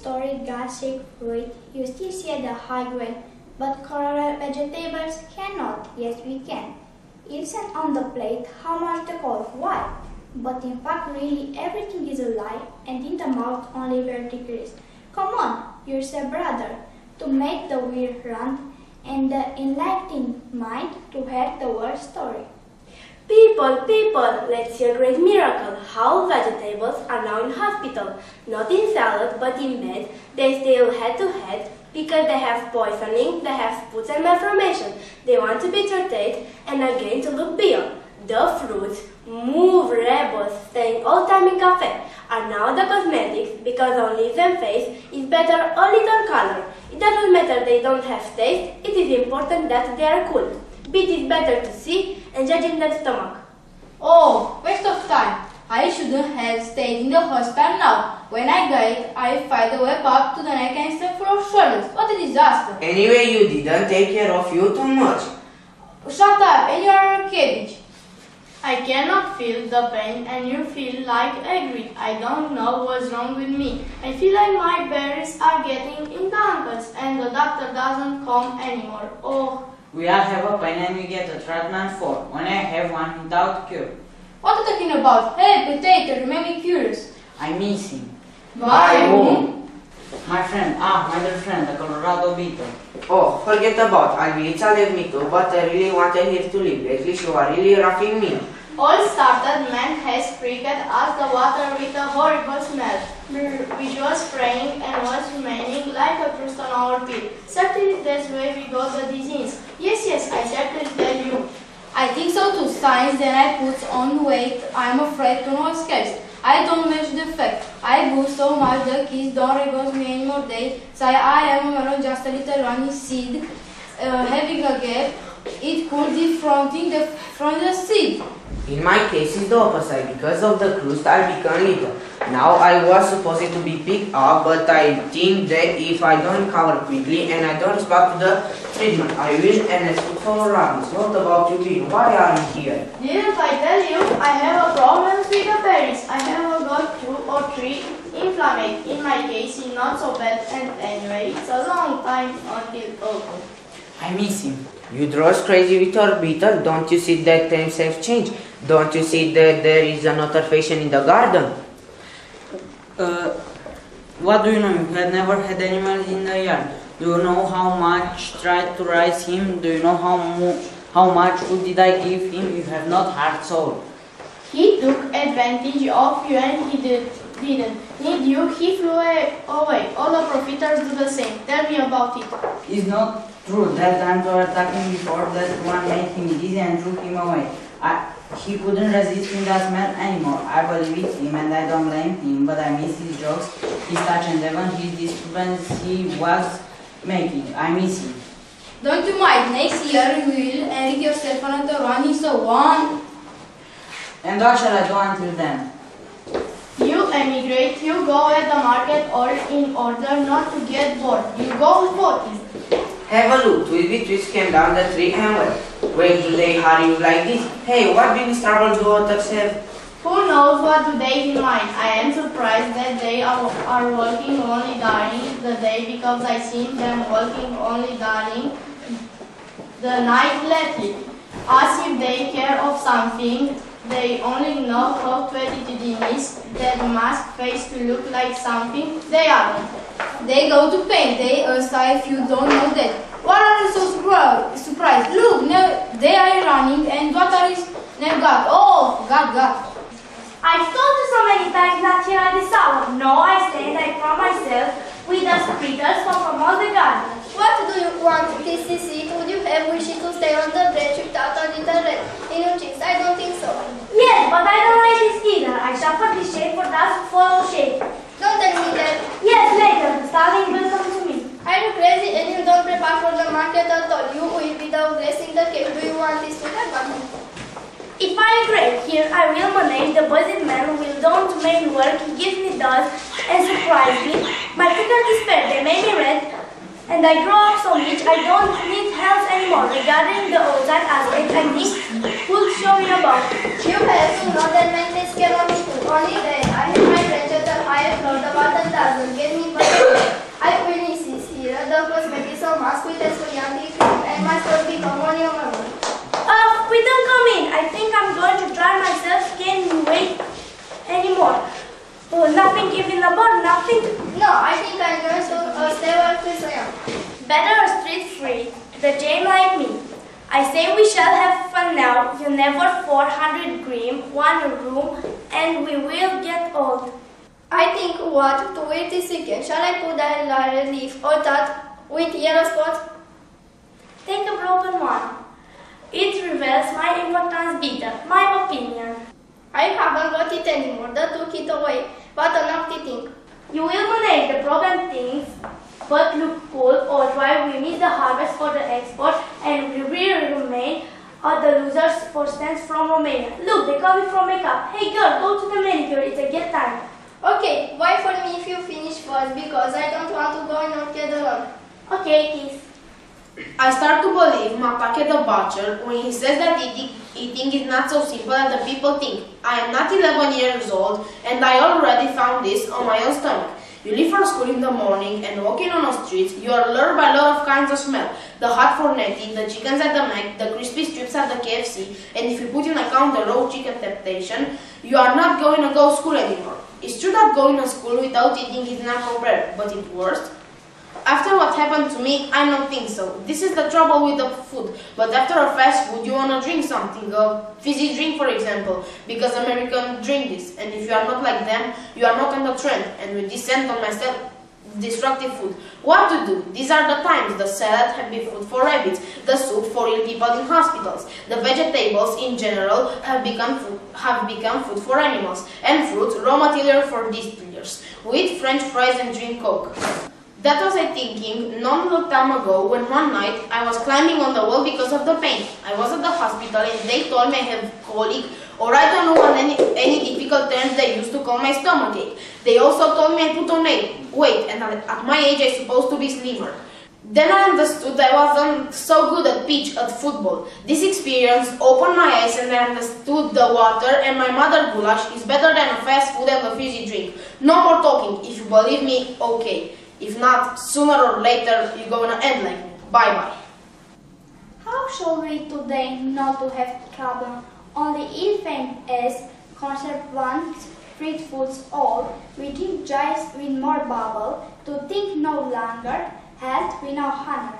storage God-shaped fruit, you still see the high grade, but colored vegetables cannot. Yes, we can. Listen on the plate how much the color white. But in fact, really, everything is a lie, and in the mouth only verticals. Come on, you're a brother, to make the wheel run, and the enlightened mind to hear the world story. People, let's see a great miracle. How vegetables are now in hospital. Not in salad, but in bed. They still head to head because they have poisoning, they have spots and malformation. They want to be treated and again to look beyond. The fruits, move rebels, staying all time in cafe, are now the cosmetics because on lips and face is better a little color. It doesn't matter they don't have taste, it is important that they are cool. It is better to see and judge in the stomach. Oh, waste of time. I shouldn't have stayed in the hospital now. When I got it, I find a web up to the neck and stuff full of shoulders. What a disaster. Anyway, you didn't take care of you too much. Shut up, and you're a cabbage. I cannot feel the pain and you feel like agreed. I don't know what's wrong with me. I feel like my berries are getting entangles and the doctor doesn't come anymore. Oh. We all have a pain and we get a treatment for. When I have one without cure. What are you talking about? Hey, potato, you made me curious. I miss him. By whom? My friend, my dear friend, the Colorado beetle. Oh, forget about Alvița, leave me too, but I really wanted here to live. At least you are really roughing me. All started, man has freaked us the water with a horrible smell, which was spraying and was remaining like a crust on our peel. Certainly that's where we got the disease. Yes, I certainly tell you. I think so too. Science, then I put on weight. I'm afraid to no escapes. I don't match the fact. I boost so much the kids don't regard me anymore. They say I am a melon, just a little runny seed, having a gap. It could be from the seed. In my case, it's the opposite. Because of the crust, I become little. Now, I was supposed to be picked up, but I think that if I don't recover quickly and I don't respond to the treatment, I will end up for rabbits. What about you, Bill? Why are you here? Didn't I tell you I have a problem with the berries? I have got 2 or 3 inflammation. In my case, it's not so bad, and anyway, it's a long time until autumn. I miss him. You draw crazy with your beetle. Don't you see that times have changed? Don't you see that there is another fashion in the garden? What do you know? You had never had animals in the yard. Do you know how much tried to raise him? Do you know how much food did I give him? You have not heart soul. He took advantage of you and he didn't need you. He flew away. All the profiteers do the same. Tell me about it. It's not true. That time to attack him before that one made him dizzy and threw him away. He couldn't resist in that smell anymore. I believe him and I don't blame him, but I miss his jokes, his touch and even his disturbance he was making. I miss him. Don't you mind? Next year you will enrich yourself another one is so one. And what shall I do until then? You emigrate, you go at the market or in order not to get bored. You go voting. Have a look. Twist came down the tree and went. Why do they hurry you like this? Hey, what business trouble do others have? Who knows what do they in mind? I am surprised that they are working only during the day because I seen them working only during the night lately. As if they care of something. They only know how to edit images that mask face to look like something they aren't. They go to paint. They aside if you don't know that. What are you so surprised? Look, they are running and what are his name got? Oh, God. I've told you so many times not here at this hour. No, I stand, I promise myself, with the sprinkles from all the garden. What do you want, TCC? Would you have wished to stay on the branch without a little red in your cheeks? I don't think so. Yes, but I don't like this either. I suffered this shade for that follow shade. Don't tell me that. Yes, later. The starling will come to me. Are you crazy and you don't prepare for the market at all? You will without dressing the cake. Do you want this to happen? If I agree here, I will manage the buzzing man will don't make me work. He gives me does and surprise me. My fingers despair. They made me red. And I grow up so much, I don't need help anymore. Regarding the outside aspect, I think will show you about. You have to know that men take care of me too. Only then I have my branch at the higher floor. The button doesn't get me, but mask with exfoliating cream and my skirt become on your memory. We don't come in. I think I'm going to try myself gaining weight anymore. Oh, nothing even about nothing. No, I think I'm going to stay where Chris I am. Better a street free, the Jane like me. I say we shall have fun now. You never 400 green, one room, and we will get old. I think what to wear this weekend. Shall I put a lighter leaf or that with yellow spots? Take a broken one. It reveals my importance better, my opinion. I haven't got it anymore. They took it away. What a naughty thing. You will manage the broken things, but look cool, or try we miss the harvest for the export, and we will remain the losers for stands from Romania. Look, they call me from makeup. Hey girl, go to the manicure, it's a get time. Okay, wait for me if you finish first, because I don't want to go in orchid alone. Okay, kiss. I start to believe Mapake the butcher when he says that eating is not so simple as the people think. I am not 11 years old and I already found this on my own stomach. You leave for school in the morning and walking on the streets, you are lured by a lot of kinds of smell. The hot fornetti, the chickens at the Mac, the crispy strips at the KFC, and if you put in account the raw chicken temptation, you are not going to go to school anymore. It's true that going to school without eating is not compared, but it's worse. After what happened to me, I don't think so. This is the trouble with the food. But after a fast food, you want to drink something, a fizzy drink for example, because Americans drink this. And if you are not like them, you are not on the trend. And with this scent on myself, destructive food. What to do? These are the times. The salad have been food for rabbits, the soup for ill people in hospitals. The vegetables in general have become food for animals. And fruit, raw material for distillers. We eat French fries and drink Coke. That was I thinking not long time ago when one night I was climbing on the wall because of the pain. I was at the hospital and they told me I have colic, or I don't know what any difficult terms they used to call my stomach ache. They also told me I put on weight and at my age I'm supposed to be slimmer. Then I understood I wasn't so good at pitch at football. This experience opened my eyes and I understood the water and my mother goulash is better than a fast food and a fizzy drink. No more talking. If you believe me, okay. If not, sooner or later, you're gonna end like me. Bye-bye. How shall we today not to have trouble? Only ill-famed as conservants, fruit foods all, we drink juice with more bubble, to think no longer, health with no honor.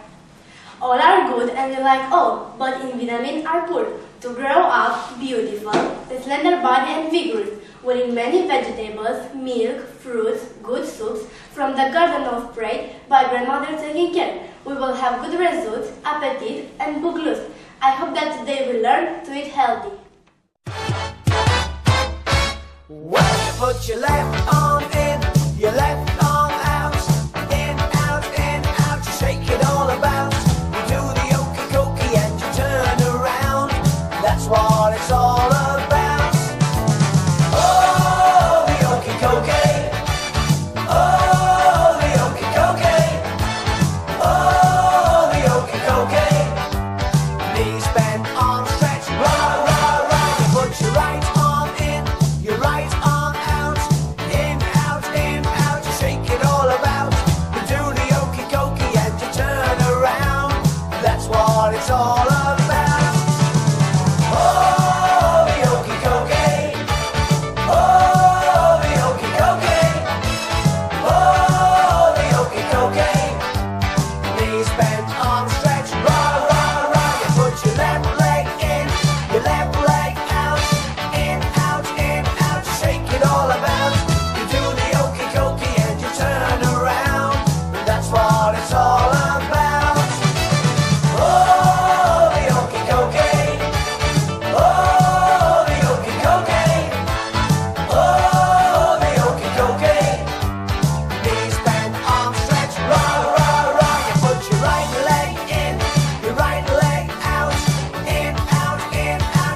All are good and we like all, but in vitamin are poor. To grow up beautiful, slender body and vigorous, wearing many vegetables, milk, fruits, good soups, from the garden of pride by grandmother taking care. We will have good results, appetite and book lust. I hope that today we learn to eat healthy. Well, you put your left arm in, your left arm out, you shake it all about. You do the okey dokey and you turn around. That's what it's all about. Oh, the okey dokey. Oh, the okey dokey. Oh, the okey dokey. Knees bent, arms stretched, rah, rah, rah. You put your right arm in, your right arm out, you shake it all about. You do the okey dokey and you turn around. That's what it's all about. Oh, the okey dokey. Oh, the okey dokey. Oh, the okey dokey. Knees bent, arms stretched, rah, rah, rah. You put your left leg in, your left leg out, you shake it all about. You do the okey dokey and you turn around. That's what it's all about. Oh, the okey dokey. Oh, the okey dokey. Oh, the okey dokey. Knees bent, arms stretched, rah, rah, rah. You put your right leg in, your right leg out,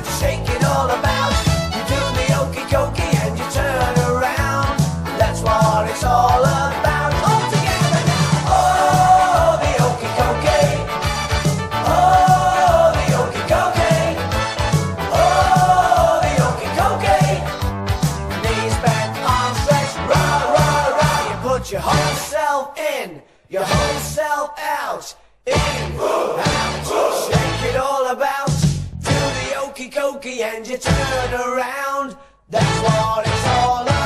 you shake it all about. You do the okey dokey and you turn around. That's what it's all about. All together now. Oh, the okey dokey. Oh, the okey dokey. Oh, the okey dokey. Knees bent, arms stretched, rah, rah, rah. You put your whole self in, your whole self out, in, out, shake it all about. Do the okey-dokey and you turn around. That's what it's all about.